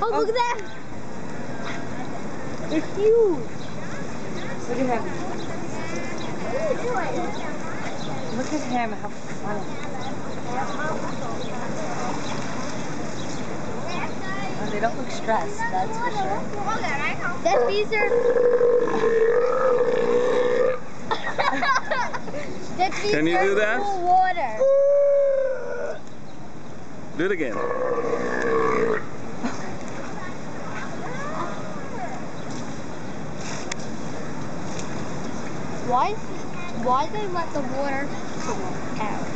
Oh, look at that! They're huge. Look at him. What are you doing? Look at him. How funny. Oh, they don't look stressed, that's for sure. That's Beezer. That's Beezer. Can you do that? Cool water. Do it again. Why they let the water come out?